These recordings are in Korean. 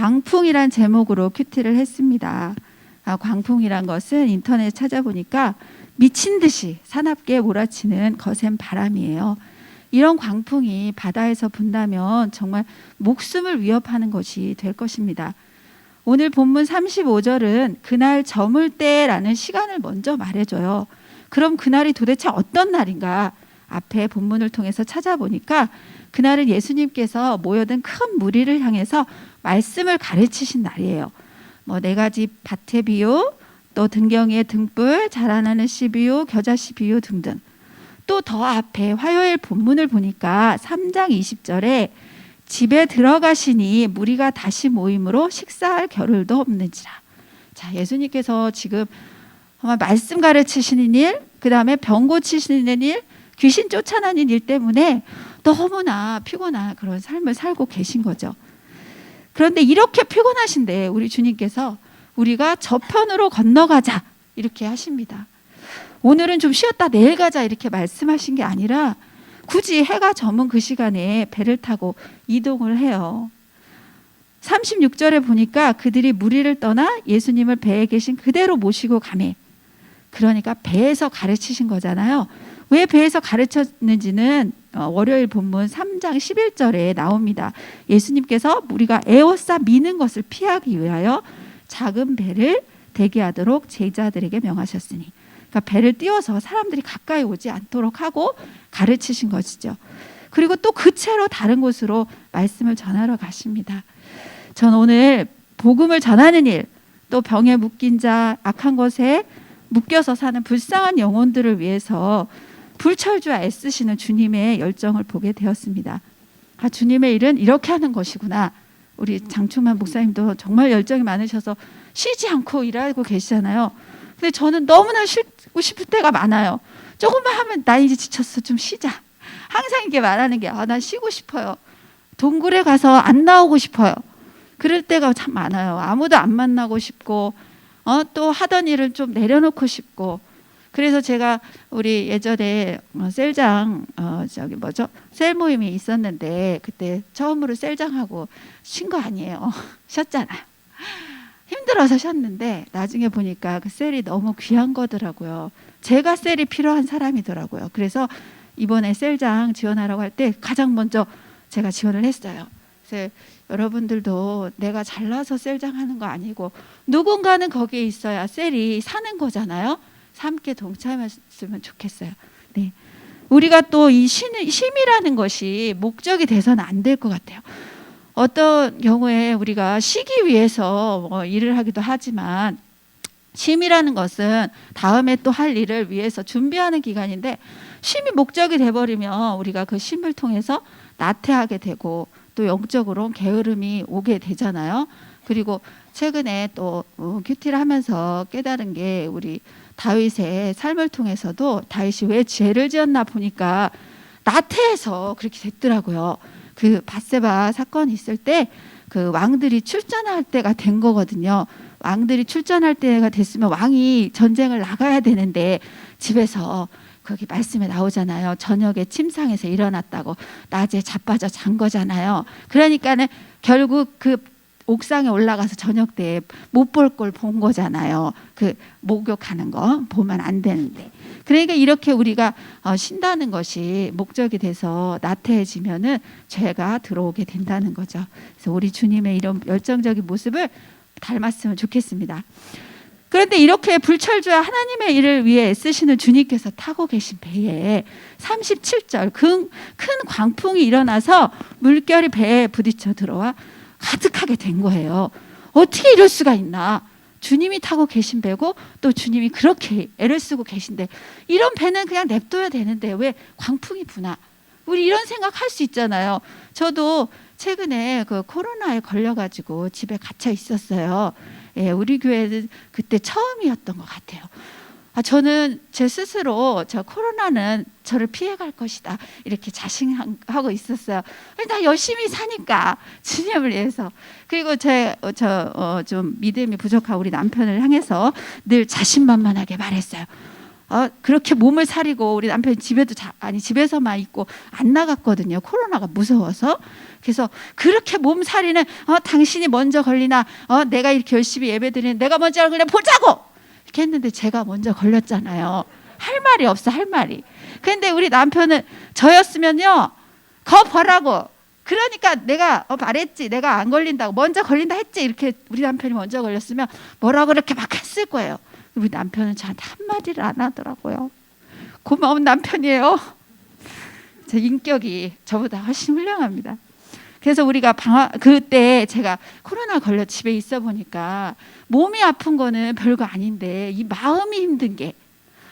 광풍이란 제목으로 큐티를 했습니다. 광풍이란 것은 인터넷에 찾아보니까 미친 듯이 사납게 몰아치는 거센 바람이에요. 이런 광풍이 바다에서 분다면 정말 목숨을 위협하는 것이 될 것입니다. 오늘 본문 35절은 그날 저물 때라는 시간을 먼저 말해줘요. 그럼 그날이 도대체 어떤 날인가? 앞에 본문을 통해서 찾아보니까 그날은 예수님께서 모여든 큰 무리를 향해서 말씀을 가르치신 날이에요. 네 가지 밭의 비유, 또 등경이의 등불, 자라나는 씨 비유, 겨자씨 비유 등등. 또 더 앞에 화요일 본문을 보니까 3장 20절에 집에 들어가시니 무리가 다시 모임으로 식사할 겨를도 없는지라. 자, 예수님께서 지금 말씀 가르치시는 일, 그 다음에 병 고치시는 일, 귀신 쫓아내는 일 때문에 너무나 피곤한 그런 삶을 살고 계신 거죠. 그런데 이렇게 피곤하신데 우리 주님께서 우리가 저편으로 건너가자 이렇게 하십니다. 오늘은 좀 쉬었다 내일 가자 이렇게 말씀하신 게 아니라 굳이 해가 저문 그 시간에 배를 타고 이동을 해요. 36절에 보니까 그들이 무리를 떠나 예수님을 배에 계신 그대로 모시고 가매. 그러니까 배에서 가르치신 거잖아요. 왜 배에서 가르쳤는지는 월요일 본문 3장 11절에 나옵니다. 예수님께서 우리가 에워싸 미는 것을 피하기 위하여 작은 배를 대기하도록 제자들에게 명하셨으니, 그러니까 배를 띄워서 사람들이 가까이 오지 않도록 하고 가르치신 것이죠. 그리고 또 그 채로 다른 곳으로 말씀을 전하러 가십니다. 전 오늘 복음을 전하는 일, 또 병에 묶인 자, 악한 것에 묶여서 사는 불쌍한 영혼들을 위해서 불철주야 애쓰시는 주님의 열정을 보게 되었습니다. 주님의 일은 이렇게 하는 것이구나. 우리 장충만 목사님도 정말 열정이 많으셔서 쉬지 않고 일하고 계시잖아요. 근데 저는 너무나 쉬고 싶을 때가 많아요. 조금만 하면 나 이제 지쳤어, 좀 쉬자. 항상 이게 말하는 게 나 쉬고 싶어요. 동굴에 가서 안 나오고 싶어요. 그럴 때가 참 많아요. 아무도 안 만나고 싶고 또 하던 일을 좀 내려놓고 싶고. 그래서 제가 우리 예전에 셀장 셀 모임이 있었는데 그때 처음으로 셀장하고 쉰 거 아니에요. 쉬었잖아요. 힘들어서 쉬었는데 나중에 보니까 그 셀이 너무 귀한 거더라고요. 제가 셀이 필요한 사람이더라고요. 그래서 이번에 셀장 지원하라고 할 때 가장 먼저 제가 지원을 했어요. 그래서 여러분들도 내가 잘나서 셀장 하는 거 아니고 누군가는 거기에 있어야 셀이 사는 거잖아요. 함께 동참했으면 좋겠어요. 네. 우리가 또 이 쉼이라는 것이 목적이 돼서는 안 될 것 같아요. 어떤 경우에 우리가 쉬기 위해서 일을 하기도 하지만 쉼이라는 것은 다음에 또 할 일을 위해서 준비하는 기간인데 쉼이 목적이 돼버리면 우리가 그 쉼을 통해서 나태하게 되고 또 영적으로 게으름이 오게 되잖아요. 그리고 최근에 또 큐티를 하면서 깨달은 게 우리 다윗의 삶을 통해서도 다윗이 왜 죄를 지었나 보니까 나태해서 그렇게 됐더라고요. 그 밧세바 사건이 있을 때 그 왕들이 출전할 때가 된 거거든요. 왕들이 출전할 때가 됐으면 왕이 전쟁을 나가야 되는데 집에서 거기 말씀에 나오잖아요. 저녁에 침상에서 일어났다고 낮에 자빠져 잔 거잖아요. 그러니까는 결국 그 옥상에 올라가서 저녁 때 못 볼 걸 본 거잖아요. 그 목욕하는 거 보면 안 되는데. 그러니까 이렇게 우리가 쉰다는 것이 목적이 돼서 나태해지면은 죄가 들어오게 된다는 거죠. 그래서 우리 주님의 이런 열정적인 모습을 닮았으면 좋겠습니다. 그런데 이렇게 불철주야 하나님의 일을 위해 애쓰시는 주님께서 타고 계신 배에 37절 큰 광풍이 일어나서 물결이 배에 부딪혀 들어와 가득하게 된 거예요. 어떻게 이럴 수가 있나? 주님이 타고 계신 배고 또 주님이 그렇게 애를 쓰고 계신데 이런 배는 그냥 냅둬야 되는데 왜 광풍이 부나? 우리 이런 생각할 수 있잖아요. 저도 최근에 그 코로나에 걸려가지고 집에 갇혀 있었어요. 예, 우리 교회는 그때 처음이었던 것 같아요. 저는 제 스스로 코로나는 저를 피해갈 것이다 이렇게 자신하고 있었어요. 나 열심히 사니까 주님을 위해서. 그리고 좀 믿음이 부족한 우리 남편을 향해서 늘 자신만만하게 말했어요. 그렇게 몸을 사리고 우리 남편이 집에서만 있고 안 나갔거든요. 코로나가 무서워서. 그래서 그렇게 몸살이는 당신이 먼저 걸리나 내가 이렇게 열심히 예배드리는 내가 먼저 그냥 보자고 이렇게 했는데 제가 먼저 걸렸잖아요. 할 말이 없어, 할 말이. 근데 우리 남편은 저였으면요 거 보라고, 그러니까 내가 말했지, 내가 안 걸린다고, 먼저 걸린다 했지, 이렇게 우리 남편이 먼저 걸렸으면 뭐라고 그렇게 막 했을 거예요. 우리 남편은 저한테 한마디를 안 하더라고요. 고마운 남편이에요. 제 인격이 저보다 훨씬 훌륭합니다. 그래서 우리가 그때 제가 코로나 걸려 집에 있어 보니까 몸이 아픈 거는 별거 아닌데 이 마음이 힘든 게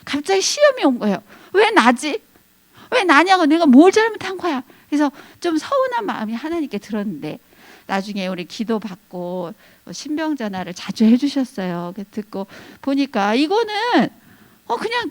갑자기 시험이 온 거예요. 왜 나지? 왜 나냐고, 내가 뭘 잘못한 거야. 그래서 좀 서운한 마음이 하나님께 들었는데 나중에 우리 기도 받고 신병 전화를 자주 해주셨어요. 듣고 보니까 이거는 그냥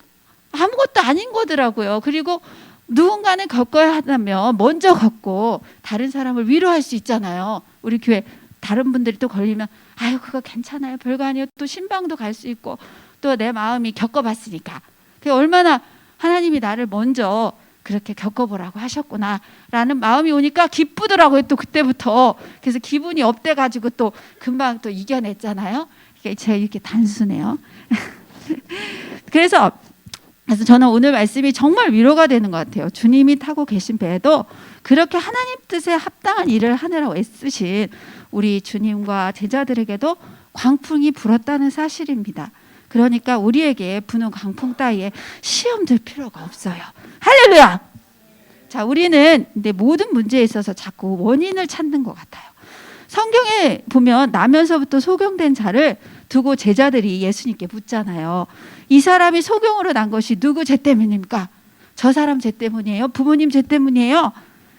아무것도 아닌 거더라고요. 그리고 누군가는 겪어야 한다면 먼저 겪고 다른 사람을 위로할 수 있잖아요. 우리 교회 다른 분들이 또 걸리면 아유 그거 괜찮아요, 별거 아니에요. 또 신방도 갈 수 있고 또 내 마음이 겪어봤으니까 얼마나 하나님이 나를 먼저 그렇게 겪어보라고 하셨구나라는 마음이 오니까 기쁘더라고요. 또 그때부터. 그래서 기분이 업돼가지고 또 금방 또 이겨냈잖아요. 제가 이렇게 단순해요. 그래서 저는 오늘 말씀이 정말 위로가 되는 것 같아요. 주님이 타고 계신 배에도 그렇게 하나님 뜻에 합당한 일을 하느라고 애쓰신 우리 주님과 제자들에게도 광풍이 불었다는 사실입니다. 그러니까 우리에게 부는 광풍 따위에 시험 들 필요가 없어요. 할렐루야! 자, 우리는 근데 모든 문제에 있어서 자꾸 원인을 찾는 것 같아요. 성경에 보면 나면서부터 소경된 자를 두고 제자들이 예수님께 묻잖아요. 이 사람이 소경으로 난 것이 누구 죄 때문입니까? 저 사람 죄 때문이에요? 부모님 죄 때문이에요?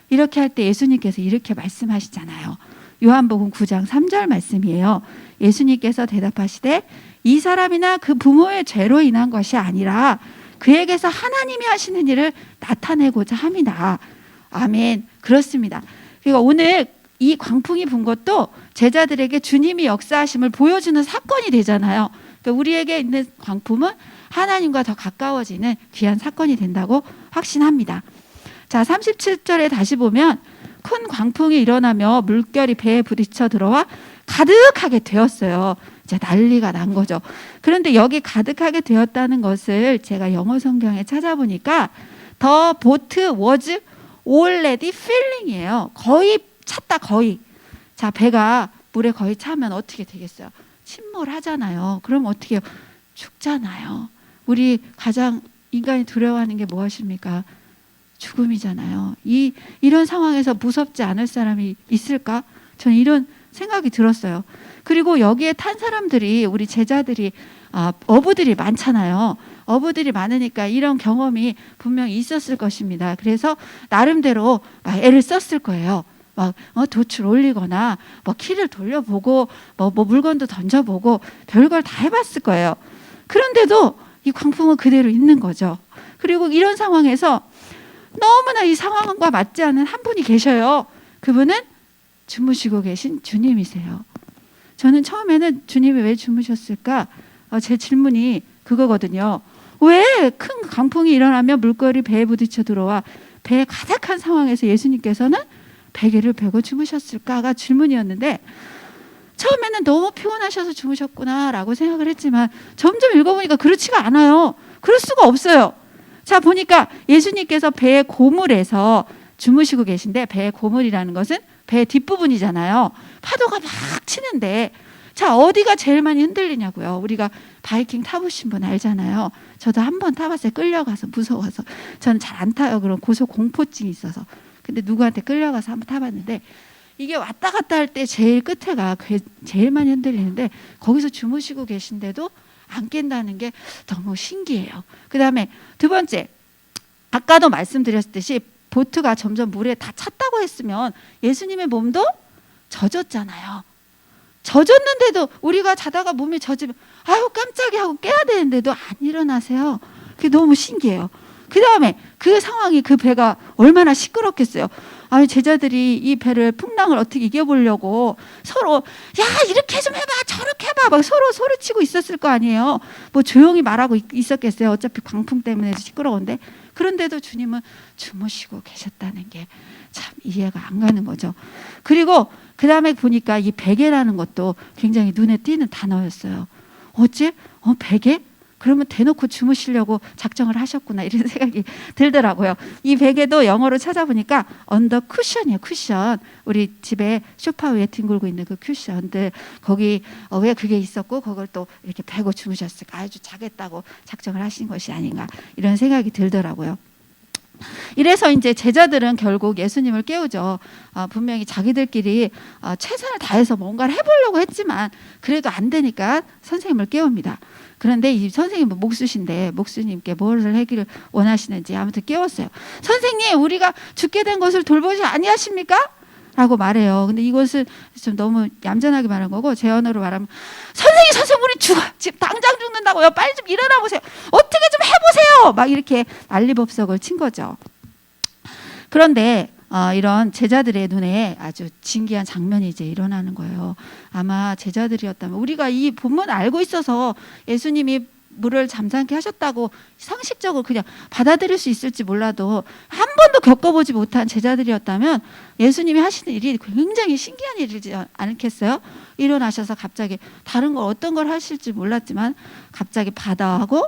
이렇게 할 때 예수님께서 이렇게 말씀하시잖아요. 요한복음 9장 3절 말씀이에요. 예수님께서 대답하시되 이 사람이나 그 부모의 죄로 인한 것이 아니라 그에게서 하나님이 하시는 일을 나타내고자 함이다. 아멘. 그렇습니다. 그러니까 오늘 이 광풍이 분 것도 제자들에게 주님이 역사하심을 보여주는 사건이 되잖아요. 그러니까 우리에게 있는 광풍은 하나님과 더 가까워지는 귀한 사건이 된다고 확신합니다. 자, 37절에 다시 보면 큰 광풍이 일어나며 물결이 배에 부딪혀 들어와 가득하게 되었어요. 이제 난리가 난 거죠. 그런데 여기 가득하게 되었다는 것을 제가 영어 성경에 찾아보니까 The boat was already filling이에요. 거의 찼다, 거의. 자, 배가 물에 거의 차면 어떻게 되겠어요? 침몰하잖아요. 그럼 어떻게 해요? 죽잖아요. 우리 가장 인간이 두려워하는 게 무엇입니까? 죽음이잖아요. 이런 상황에서 무섭지 않을 사람이 있을까? 저는 이런 생각이 들었어요. 그리고 여기에 탄 사람들이 우리 제자들이 어부들이 많잖아요. 어부들이 많으니까 이런 경험이 분명히 있었을 것입니다. 그래서 나름대로 막 애를 썼을 거예요. 막 돛을 올리거나 뭐 키를 돌려보고 뭐 물건도 던져보고 별걸 다 해봤을 거예요. 그런데도 이 광풍은 그대로 있는 거죠. 그리고 이런 상황에서 너무나 이 상황과 맞지 않은 한 분이 계셔요. 그분은 주무시고 계신 주님이세요. 저는 처음에는 주님이 왜 주무셨을까? 제 질문이 그거거든요. 왜 큰 강풍이 일어나면 물결이 배에 부딪혀 들어와 배에 가득한 상황에서 예수님께서는 베개를 베고 주무셨을까가 질문이었는데 처음에는 너무 피곤하셔서 주무셨구나라고 생각을 했지만 점점 읽어보니까 그렇지가 않아요. 그럴 수가 없어요. 자, 보니까 예수님께서 배의 고물에서 주무시고 계신데 배의 고물이라는 것은 배 뒷부분이잖아요. 파도가 막 치는데 자, 어디가 제일 많이 흔들리냐고요. 우리가 바이킹 타보신 분 알잖아요. 저도 한 번 타봤어요. 끌려가서 무서워서. 저는 잘 안 타요. 그런 고소공포증이 있어서. 근데 누구한테 끌려가서 한번 타봤는데 이게 왔다 갔다 할 때 제일 끝에가 제일 많이 흔들리는데 거기서 주무시고 계신데도 안 깬다는 게 너무 신기해요. 그 다음에 두 번째, 아까도 말씀드렸듯이 보트가 점점 물에 다 찼다고 했으면 예수님의 몸도 젖었잖아요. 젖었는데도 우리가 자다가 몸이 젖으면 아유 깜짝이야 하고 깨야 되는데도 안 일어나세요. 그게 너무 신기해요. 그 다음에 그 상황이 그 배가 얼마나 시끄럽겠어요. 아니 제자들이 이 배를 풍랑을 어떻게 이겨보려고 서로 야 이렇게 좀 해봐 저렇게 해봐 막 서로 소리치고 있었을 거 아니에요. 뭐 조용히 말하고 있었겠어요. 어차피 광풍 때문에 시끄러운데. 그런데도 주님은 주무시고 계셨다는 게 참 이해가 안 가는 거죠. 그리고 그 다음에 보니까 이 베개라는 것도 굉장히 눈에 띄는 단어였어요. 어째? 베개? 그러면 대놓고 주무시려고 작정을 하셨구나 이런 생각이 들더라고요. 이 베개도 영어로 찾아보니까 언더 쿠션이에요. 쿠션. 우리 집에 소파 위에 뒹굴고 있는 그 쿠션들 거기 왜 그게 있었고 그걸 또 이렇게 베고 주무셨을까. 아주 자겠다고 작정을 하신 것이 아닌가 이런 생각이 들더라고요. 이래서 이제 제자들은 결국 예수님을 깨우죠. 분명히 자기들끼리 최선을 다해서 뭔가를 해보려고 했지만 그래도 안 되니까 선생님을 깨웁니다. 그런데 이 선생님은 목수신데 목수님께 뭐를 하기를 원하시는지 아무튼 깨웠어요. 선생님, 우리가 죽게 된 것을 돌보지 아니하십니까? 라고 말해요. 근데 이것은 좀 너무 얌전하게 말한 거고 제 언어로 말하면 선생님 우리 죽어 지금 당장 죽는다고요. 빨리 좀 일어나 보세요. 어떻게 좀 해보세요. 막 이렇게 난리법석을 친 거죠. 그런데 이런 제자들의 눈에 아주 신기한 장면이 이제 일어나는 거예요. 아마 제자들이었다면 우리가 이 본문을 알고 있어서 예수님이 물을 잠잠케 하셨다고 상식적으로 그냥 받아들일 수 있을지 몰라도 한 번도 겪어보지 못한 제자들이었다면 예수님이 하시는 일이 굉장히 신기한 일이지 않겠어요? 일어나셔서 갑자기 다른 걸 어떤 걸 하실지 몰랐지만 갑자기 바다하고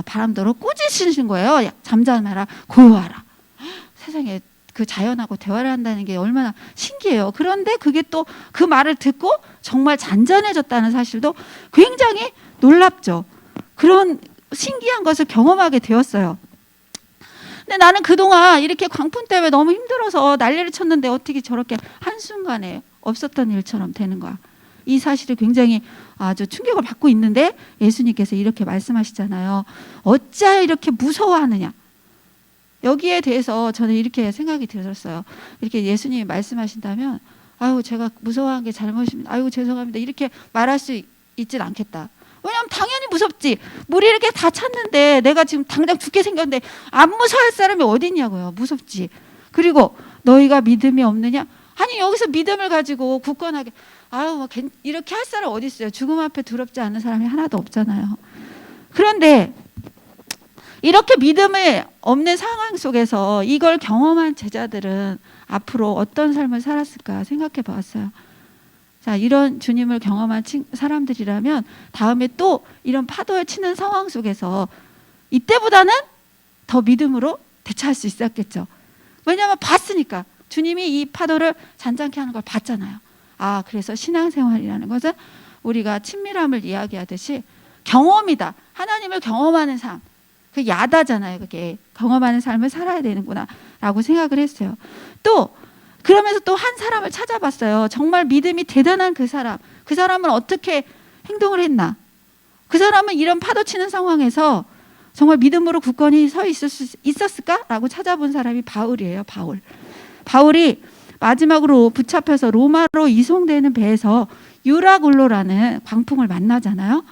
바람도로 꾸짖으신 거예요. 잠잠해라, 고요하라. 세상에 그 자연하고 대화를 한다는 게 얼마나 신기해요. 그런데 그게 또 그 말을 듣고 정말 잔잔해졌다는 사실도 굉장히 놀랍죠. 그런 신기한 것을 경험하게 되었어요. 근데 나는 그동안 이렇게 광풍 때문에 너무 힘들어서 난리를 쳤는데 어떻게 저렇게 한순간에 없었던 일처럼 되는 거야. 이 사실이 굉장히 아주 충격을 받고 있는데 예수님께서 이렇게 말씀하시잖아요. 어찌하여 이렇게 무서워하느냐. 여기에 대해서 저는 이렇게 생각이 들었어요. 이렇게 예수님이 말씀하신다면 아유 제가 무서워한 게 잘못입니다. 아유 죄송합니다. 이렇게 말할 수 있진 않겠다. 왜냐하면 당연히 무섭지. 물이 이렇게 다 찼는데 내가 지금 당장 죽게 생겼는데 안 무서워할 사람이 어디 있냐고요. 무섭지. 그리고 너희가 믿음이 없느냐? 아니 여기서 믿음을 가지고 굳건하게 아유 뭐 이렇게 할 사람 어디 있어요. 죽음 앞에 두렵지 않은 사람이 하나도 없잖아요. 그런데 이렇게 믿음이 없는 상황 속에서 이걸 경험한 제자들은 앞으로 어떤 삶을 살았을까 생각해 보았어요. 자, 이런 주님을 경험한 사람들이라면 다음에 또 이런 파도에 치는 상황 속에서 이때보다는 더 믿음으로 대처할 수 있었겠죠. 왜냐하면 봤으니까. 주님이 이 파도를 잔잔케 하는 걸 봤잖아요. 그래서 신앙생활이라는 것은 우리가 친밀함을 이야기하듯이 경험이다. 하나님을 경험하는 삶. 그 야다잖아요. 그게 경험하는 삶을 살아야 되는구나 라고 생각을 했어요. 또 그러면서 또 한 사람을 찾아봤어요. 정말 믿음이 대단한 그 사람은 어떻게 행동을 했나. 그 사람은 이런 파도 치는 상황에서 정말 믿음으로 굳건히 서 있었을까라고 찾아본 사람이 바울이에요. 바울이 마지막으로 붙잡혀서 로마로 이송되는 배에서 유라굴로라는 광풍을 만나잖아요.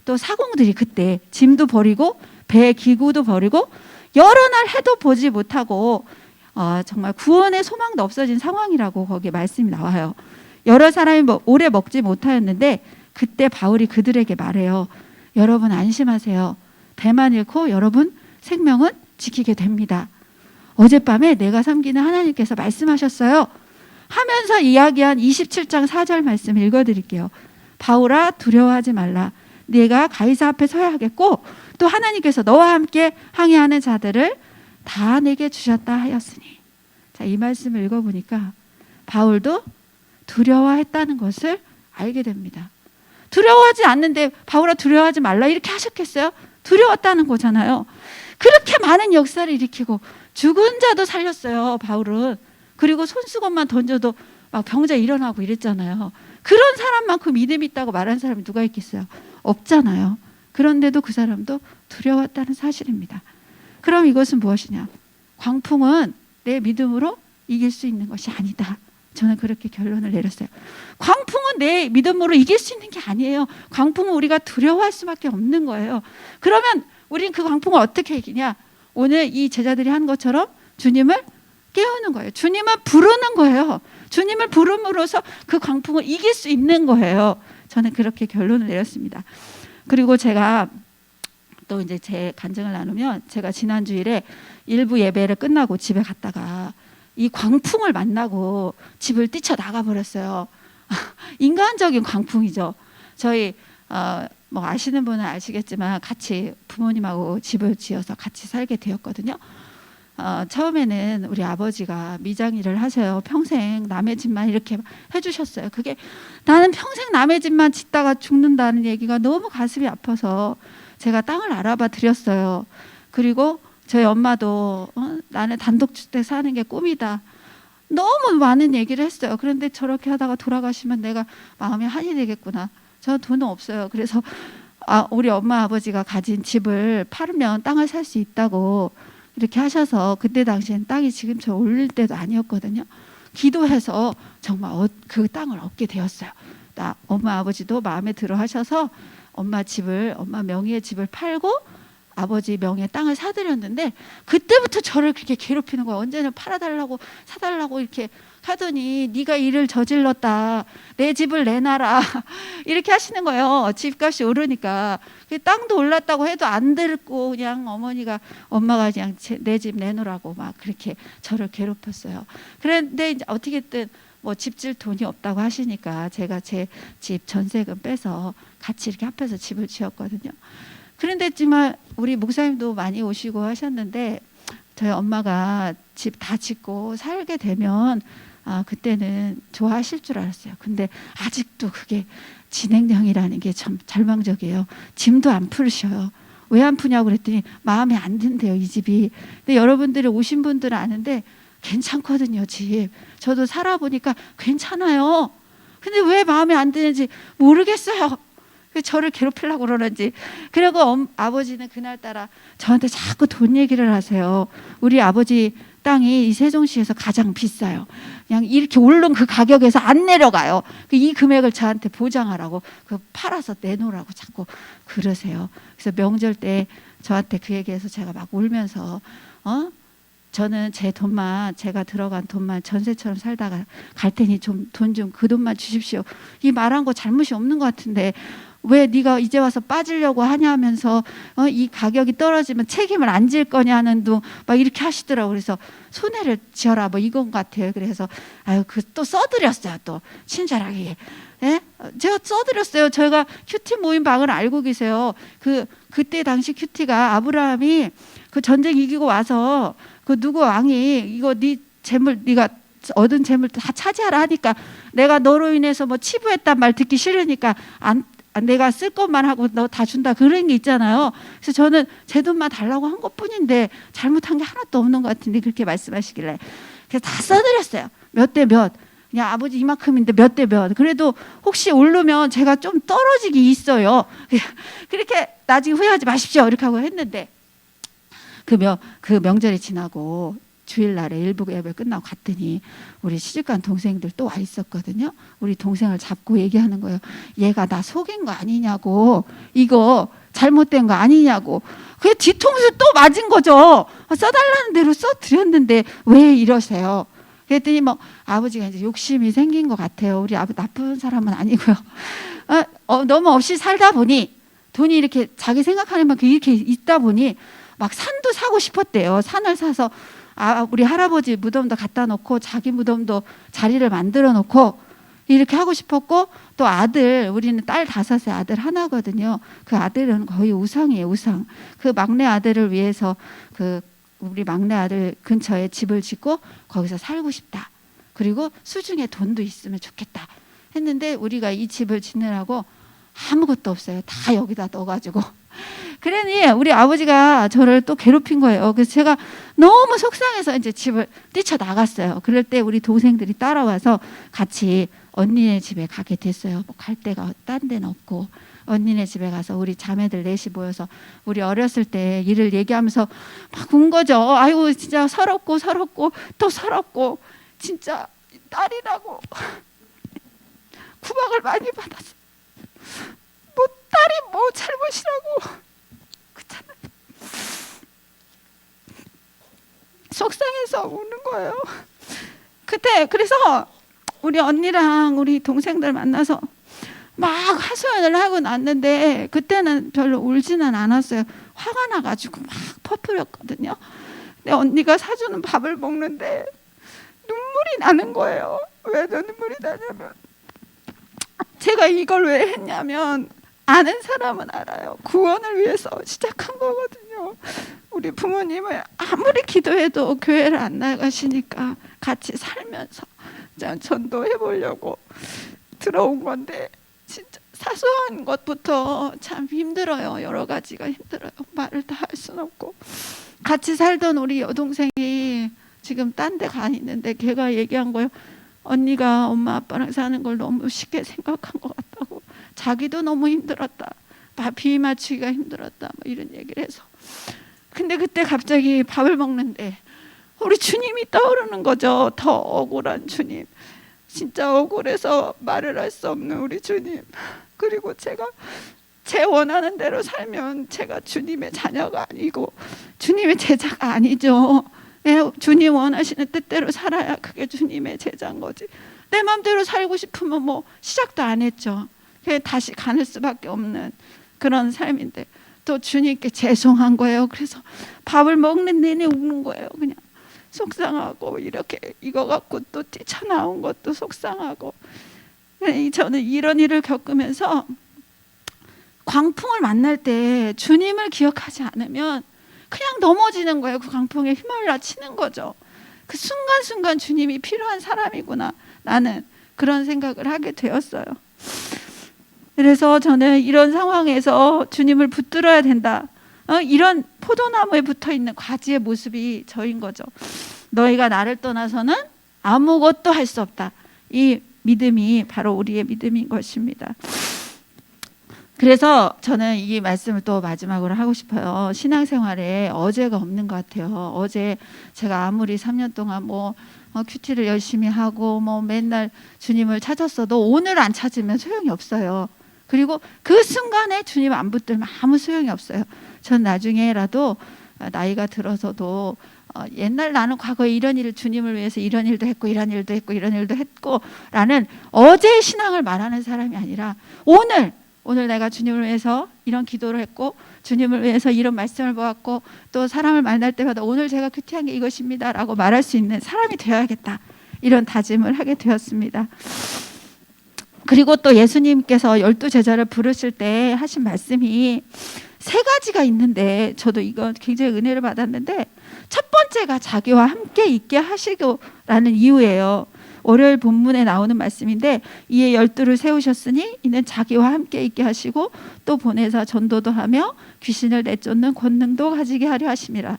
또 사공들이 그때 짐도 버리고 배 기구도 버리고 여러 날 해도 보지 못하고 정말 구원의 소망도 없어진 상황이라고 거기에 말씀이 나와요. 여러 사람이 오래 먹지 못하였는데 그때 바울이 그들에게 말해요. 여러분 안심하세요. 배만 잃고 여러분 생명은 지키게 됩니다. 어젯밤에 내가 섬기는 하나님께서 말씀하셨어요. 하면서 이야기한 27장 4절 말씀 읽어드릴게요. 바울아 두려워하지 말라. 네가 가이사 앞에 서야 하겠고 또 하나님께서 너와 함께 항해하는 자들을 다 내게 주셨다 하였으니. 자, 이 말씀을 읽어보니까 바울도 두려워했다는 것을 알게 됩니다. 두려워하지 않는데 바울아 두려워하지 말라 이렇게 하셨겠어요? 두려웠다는 거잖아요. 그렇게 많은 역사를 일으키고 죽은 자도 살렸어요. 바울은. 그리고 손수건만 던져도 막 병자 일어나고 이랬잖아요. 그런 사람만큼 믿음이 있다고 말하는 사람이 누가 있겠어요? 없잖아요. 그런데도 그 사람도 두려웠다는 사실입니다. 그럼 이것은 무엇이냐? 광풍은 내 믿음으로 이길 수 있는 것이 아니다. 저는 그렇게 결론을 내렸어요. 광풍은 내 믿음으로 이길 수 있는 게 아니에요. 광풍은 우리가 두려워할 수밖에 없는 거예요. 그러면 우리는 그 광풍을 어떻게 이기냐? 오늘 이 제자들이 한 것처럼 주님을 깨우는 거예요. 주님을 부르는 거예요. 주님을 부름으로써 그 광풍을 이길 수 있는 거예요. 저는 그렇게 결론을 내렸습니다. 그리고 제가 또 이제 제 간증을 나누면, 제가 지난 주일에 일부 예배를 끝나고 집에 갔다가 이 광풍을 만나고 집을 뛰쳐나가 버렸어요. 인간적인 광풍이죠. 저희 뭐 아시는 분은 아시겠지만 같이 부모님하고 집을 지어서 같이 살게 되었거든요. 처음에는 우리 아버지가 미장 일을 하세요. 평생 남의 집만 이렇게 해주셨어요. 그게 나는 평생 남의 집만 짓다가 죽는다는 얘기가 너무 가슴이 아파서 제가 땅을 알아봐 드렸어요. 그리고 저희 엄마도 나는 단독주택 사는 게 꿈이다. 너무 많은 얘기를 했어요. 그런데 저렇게 하다가 돌아가시면 내가 마음이 한이 되겠구나. 저 돈은 없어요. 그래서 우리 엄마 아버지가 가진 집을 팔면 땅을 살 수 있다고 이렇게 하셔서, 그때 당시엔 땅이 지금처럼 올릴 때도 아니었거든요. 기도해서 정말 그 땅을 얻게 되었어요. 엄마 아버지도 마음에 들어 하셔서 엄마 명의의 집을 팔고 아버지 명의의 땅을 사드렸는데, 그때부터 저를 그렇게 괴롭히는 거예요. 언제는 팔아달라고 사달라고 이렇게 하더니 네가 일을 저질렀다, 내 집을 내놔라 이렇게 하시는 거예요. 집값이 오르니까. 땅도 올랐다고 해도 안 듣고 그냥 엄마가 그냥 내 집 내놓으라고 막 그렇게 저를 괴롭혔어요. 그런데 이제 어떻게든 뭐 집질 돈이 없다고 하시니까 제가 제 집 전세금 빼서 같이 이렇게 합해서 집을 지었거든요. 그런데 정말 우리 목사님도 많이 오시고 하셨는데, 저희 엄마가 집 다 짓고 살게 되면 그때는 좋아하실 줄 알았어요. 근데 아직도 그게 진행형이라는 게 참 절망적이에요. 짐도 안 풀으셔요. 왜 안 푸냐고 그랬더니 마음에 안 든대요, 이 집이. 근데 여러분들이 오신 분들은 아는데 괜찮거든요, 집. 저도 살아보니까 괜찮아요. 근데 왜 마음에 안 드는지 모르겠어요. 저를 괴롭히려고 그러는지. 그리고 아버지는 그날따라 저한테 자꾸 돈 얘기를 하세요. 우리 아버지 땅이 이 세종시에서 가장 비싸요. 그냥 이렇게 오른 그 가격에서 안 내려가요. 이 금액을 저한테 보장하라고, 팔아서 내놓으라고 자꾸 그러세요. 그래서 명절 때 저한테 그 얘기해서 제가 막 울면서 저는 제 돈만, 제가 들어간 돈만 전세처럼 살다가 갈 테니 돈 좀 그 돈만 주십시오. 이 말한 거 잘못이 없는 것 같은데 왜 네가 이제 와서 빠지려고 하냐면서 이 가격이 떨어지면 책임을 안 질 거냐는 둥 막 이렇게 하시더라고요. 그래서 손해를 지어라 뭐 이건 것 같아요. 그래서 또 써드렸어요. 또 친절하게. 예? 제가 써드렸어요. 저희가 큐티 모임 방을 알고 계세요. 그때 당시 큐티가 아브라함이 그 전쟁 이기고 와서 그 누구 왕이 이거 네 재물, 네가 얻은 재물 다 차지하라 하니까 내가 너로 인해서 뭐 치부했단 말 듣기 싫으니까 내가 쓸 것만 하고 너 다 준다 그런 게 있잖아요. 그래서 저는 제 돈만 달라고 한 것뿐인데 잘못한 게 하나도 없는 것 같은데 그렇게 말씀하시길래 그래서 다 써드렸어요. 몇 대 몇. 그냥 아버지 이만큼인데 몇 대 몇. 그래도 혹시 오르면 제가 좀 떨어지기 있어요. 그렇게 나중에 후회하지 마십시오. 이렇게 하고 했는데 그 명절이 지나고 주일날에 일부 예배 끝나고 갔더니 우리 시집간 동생들 또 와 있었거든요. 우리 동생을 잡고 얘기하는 거예요. 얘가 나 속인 거 아니냐고, 이거 잘못된 거 아니냐고. 그게 뒤통수 또 맞은 거죠. 써달라는 대로 써드렸는데 왜 이러세요? 그랬더니 뭐 아버지가 이제 욕심이 생긴 것 같아요. 우리 아버지 나쁜 사람은 아니고요. 너무 없이 살다 보니 돈이 이렇게 자기 생각하는 만큼 이렇게 있다 보니 막 산도 사고 싶었대요. 산을 사서 우리 할아버지 무덤도 갖다 놓고 자기 무덤도 자리를 만들어 놓고 이렇게 하고 싶었고, 또 우리는 딸 5의 아들 하나거든요. 그 아들은 거의 우상이에요, 우상. 그 막내 아들을 위해서 우리 막내 아들 근처에 집을 짓고 거기서 살고 싶다. 그리고 수중에 돈도 있으면 좋겠다 했는데 우리가 이 집을 짓느라고 아무것도 없어요. 다 여기다 넣어가지고. 그러니 우리 아버지가 저를 또 괴롭힌 거예요. 그래서 제가 너무 속상해서 이제 집을 뛰쳐나갔어요. 그럴 때 우리 동생들이 따라와서 같이 언니네 집에 가게 됐어요. 뭐 갈 데가 딴 데는 없고 언니네 집에 가서 우리 자매들 넷이 모여서 우리 어렸을 때 일을 얘기하면서 막 운 거죠. 아이고 진짜 서럽고 또 서럽고 진짜 딸이라고 구박을 많이 받았어. 뭐 딸이 뭐 잘못이라고 그렇잖아요. 속상해서 우는 거예요. 그때 그래서 우리 언니랑 우리 동생들 만나서 막 하소연을 하고 났는데 그때는 별로 울지는 않았어요. 화가 나가지고 막 퍼부렸거든요. 근데 언니가 사주는 밥을 먹는데 눈물이 나는 거예요. 왜 눈물이 나냐면 제가 이걸 왜 했냐면 아는 사람은 알아요. 구원을 위해서 시작한 거거든요. 우리 부모님은 아무리 기도해도 교회를 안 나가시니까 같이 살면서 전도해 보려고 들어온 건데 진짜 사소한 것부터 참 힘들어요. 여러 가지가 힘들어요. 말을 다 할 수는 없고. 같이 살던 우리 여동생이 지금 딴 데 가 있는데 걔가 얘기한 거예요. 언니가 엄마 아빠랑 사는 걸 너무 쉽게 생각한 것 같다고. 자기도 너무 힘들었다. 비위 맞추기가 힘들었다. 뭐 이런 얘기를 해서. 근데 그때 갑자기 밥을 먹는데 우리 주님이 떠오르는 거죠. 더 억울한 주님. 진짜 억울해서 말을 할 수 없는 우리 주님. 그리고 제가 제 원하는 대로 살면 제가 주님의 자녀가 아니고 주님의 제자가 아니죠. 주님 원하시는 뜻대로 살아야 그게 주님의 제자인 거지. 내 마음대로 살고 싶으면 뭐 시작도 안 했죠. 다시 가는 수밖에 없는 그런 삶인데 또 주님께 죄송한 거예요. 그래서 밥을 먹는 내내 우는 거예요. 그냥 속상하고 이렇게 이거 갖고 또 뛰쳐나온 것도 속상하고. 저는 이런 일을 겪으면서 광풍을 만날 때 주님을 기억하지 않으면 그냥 넘어지는 거예요. 그 광풍에 휘말려 치는 거죠. 그 순간순간 주님이 필요한 사람이구나 나는 그런 생각을 하게 되었어요. 그래서 저는 이런 상황에서 주님을 붙들어야 된다. 이런 포도나무에 붙어있는 과지의 모습이 저인 거죠. 너희가 나를 떠나서는 아무것도 할 수 없다. 이 믿음이 바로 우리의 믿음인 것입니다. 그래서 저는 이 말씀을 또 마지막으로 하고 싶어요. 신앙생활에 어제가 없는 것 같아요. 어제 제가 아무리 3년 동안 큐티를 열심히 하고 맨날 주님을 찾았어도 오늘 안 찾으면 소용이 없어요. 그리고 그 순간에 주님 안 붙들면 아무 소용이 없어요. 전 나중에라도 나이가 들어서도 옛날 나는 과거에 이런 일을 주님을 위해서 이런 일도 했고 이런 일도 했고 이런 일도 했고 라는 어제의 신앙을 말하는 사람이 아니라 오늘 내가 주님을 위해서 이런 기도를 했고 주님을 위해서 이런 말씀을 보았고 또 사람을 만날 때마다 오늘 제가 큐티한 게 이것입니다 라고 말할 수 있는 사람이 되어야겠다. 이런 다짐을 하게 되었습니다. 그리고 또 예수님께서 12제자를 부르실 때 하신 말씀이 3가지가 있는데 저도 이거 굉장히 은혜를 받았는데 첫 번째가 자기와 함께 있게 하시고라는 이유예요. 월요일 본문에 나오는 말씀인데 이에 12를 세우셨으니 이는 자기와 함께 있게 하시고 또 보내사 전도도 하며 귀신을 내쫓는 권능도 가지게 하려 하심이라.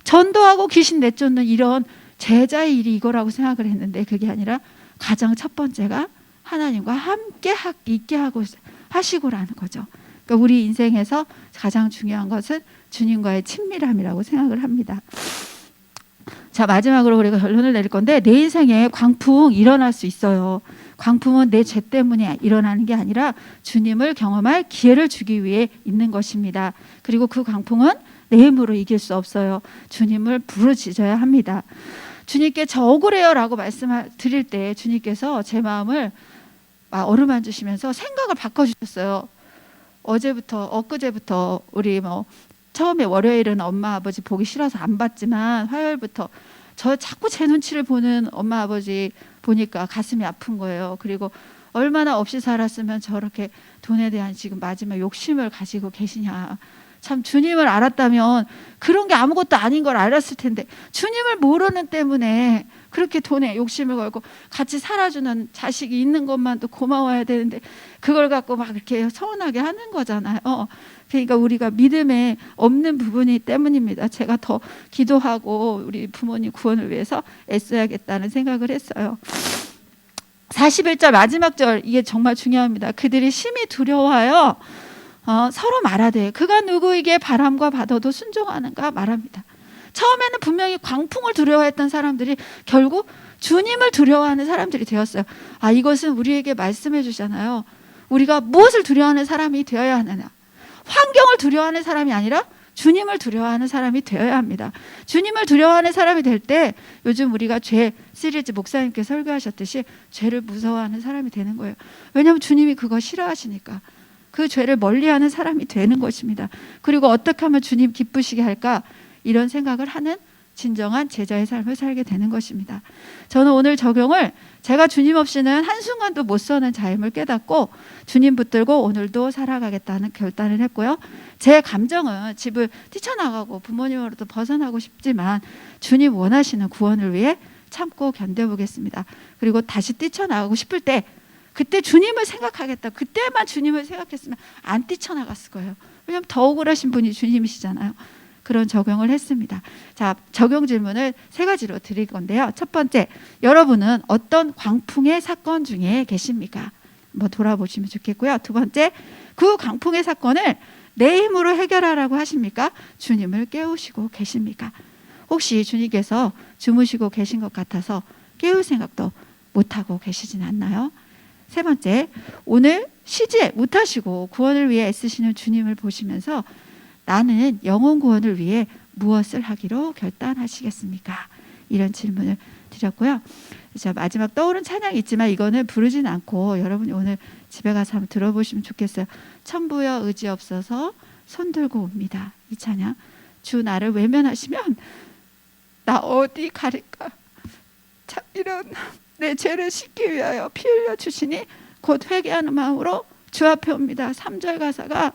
전도하고 귀신 내쫓는 이런 제자의 일이 이거라고 생각을 했는데 그게 아니라 가장 첫 번째가 하나님과 함께 있게 하시고라는 거죠. 그러니까 우리 인생에서 가장 중요한 것은 주님과의 친밀함이라고 생각을 합니다. 자, 마지막으로 우리가 결론을 내릴 건데 내 인생에 광풍 일어날 수 있어요. 광풍은 내 죄 때문에 일어나는 게 아니라 주님을 경험할 기회를 주기 위해 있는 것입니다. 그리고 그 광풍은 내 힘으로 이길 수 없어요. 주님을 부르짖어야 합니다. 주님께 저 억울해요 라고 말씀을 드릴 때 주님께서 제 마음을 어루만지시면서 생각을 바꿔주셨어요. 엊그제부터 우리 처음에 월요일은 엄마 아버지 보기 싫어서 안 봤지만 화요일부터 저 자꾸 제 눈치를 보는 엄마 아버지 보니까 가슴이 아픈 거예요. 그리고 얼마나 없이 살았으면 저렇게 돈에 대한 지금 마지막 욕심을 가지고 계시냐. 참 주님을 알았다면 그런 게 아무것도 아닌 걸 알았을 텐데 주님을 모르는 때문에 그렇게 돈에 욕심을 걸고 같이 살아주는 자식이 있는 것만도 고마워야 되는데 그걸 갖고 막 이렇게 서운하게 하는 거잖아요. 그러니까 우리가 믿음에 없는 부분이 때문입니다. 제가 더 기도하고 우리 부모님 구원을 위해서 애써야겠다는 생각을 했어요. 41절 마지막 절 이게 정말 중요합니다. 그들이 심히 두려워하여 서로 말하되 그가 누구에게 바람과 바다도 순종하는가 말합니다. 처음에는 분명히 광풍을 두려워했던 사람들이 결국 주님을 두려워하는 사람들이 되었어요. 이것은 우리에게 말씀해 주잖아요. 우리가 무엇을 두려워하는 사람이 되어야 하느냐. 환경을 두려워하는 사람이 아니라 주님을 두려워하는 사람이 되어야 합니다. 주님을 두려워하는 사람이 될 때 요즘 우리가 죄 시리즈 목사님께 설교하셨듯이 죄를 무서워하는 사람이 되는 거예요. 왜냐하면 주님이 그거 싫어하시니까. 그 죄를 멀리하는 사람이 되는 것입니다. 그리고 어떻게 하면 주님 기쁘시게 할까? 이런 생각을 하는 진정한 제자의 삶을 살게 되는 것입니다. 저는 오늘 적용을 제가 주님 없이는 한순간도 못 서는 자임을 깨닫고 주님 붙들고 오늘도 살아가겠다는 결단을 했고요. 제 감정은 집을 뛰쳐나가고 부모님으로부터 벗어나고 싶지만 주님 원하시는 구원을 위해 참고 견뎌보겠습니다. 그리고 다시 뛰쳐나가고 싶을 때 그때 주님을 생각하겠다. 그때만 주님을 생각했으면 안 뛰쳐나갔을 거예요. 왜냐하면 더 억울하신 분이 주님이시잖아요. 그런 적용을 했습니다. 자, 적용 질문을 3가지로 드릴 건데요. 첫 번째, 여러분은 어떤 광풍의 사건 중에 계십니까? 한번 돌아보시면 좋겠고요. 두 번째, 그 광풍의 사건을 내 힘으로 해결하라고 하십니까? 주님을 깨우시고 계십니까? 혹시 주님께서 주무시고 계신 것 같아서 깨울 생각도 못하고 계시진 않나요? 세 번째, 오늘 쉬지 못하시고 구원을 위해 애쓰시는 주님을 보시면서 나는 영혼 구원을 위해 무엇을 하기로 결단하시겠습니까? 이런 질문을 드렸고요. 자, 마지막 떠오른 찬양이 있지만 이거는 부르진 않고 여러분이 오늘 집에 가서 한번 들어보시면 좋겠어요. 천부여 의지 없어서 손들고 옵니다. 이 찬양. 주 나를 외면하시면 나 어디 가릴까? 참 이런 내 죄를 씻기 위하여 피 흘려 주시니 곧 회개하는 마음으로 주 앞에 옵니다. 3절 가사가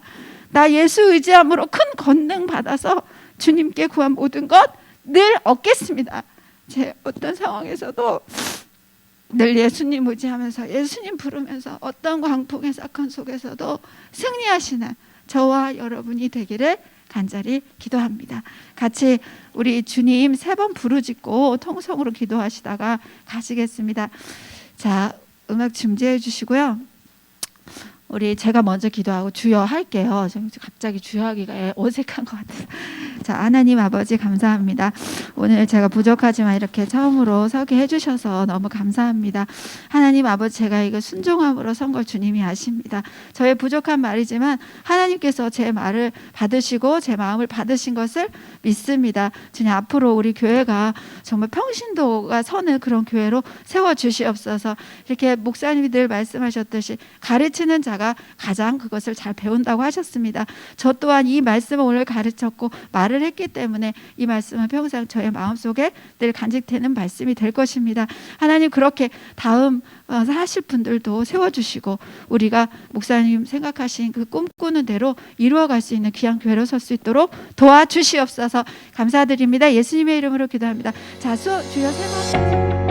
나 예수 의지함으로 큰 권능 받아서 주님께 구한 모든 것 늘 얻겠습니다. 제 어떤 상황에서도 늘 예수님 의지하면서 예수님 부르면서 어떤 광풍의 사건 속에서도 승리하시는 저와 여러분이 되기를 간절히 기도합니다. 같이 우리 주님 3번 부르짖고 통성으로 기도하시다가 가시겠습니다. 자, 음악 준비해 주시고요. 우리 제가 먼저 기도하고 주여 할게요. 갑자기 주여 하기가 어색한 것 같아요. 자, 하나님 아버지 감사합니다. 오늘 제가 부족하지만 이렇게 처음으로 서게 해주셔서 너무 감사합니다. 하나님 아버지 제가 이거 순종함으로 선 걸 주님이 아십니다. 저의 부족한 말이지만 하나님께서 제 말을 받으시고 제 마음을 받으신 것을 믿습니다. 주님 앞으로 우리 교회가 정말 평신도가 서는 그런 교회로 세워주시옵소서. 이렇게 목사님이 늘 말씀하셨듯이 가르치는 자가 가장 그것을 잘 배운다고 하셨습니다. 저 또한 이 말씀을 오늘 가르쳤고 말을 했기 때문에 이 말씀은 평생 저의 마음속에 늘 간직되는 말씀이 될 것입니다. 하나님 그렇게 다음 하실 분들도 세워주시고 우리가 목사님 생각하신 그 꿈꾸는 대로 이루어갈 수 있는 귀한 교회로 설 수 있도록 도와주시옵소서. 감사드립니다. 예수님의 이름으로 기도합니다. 자, 주여 3번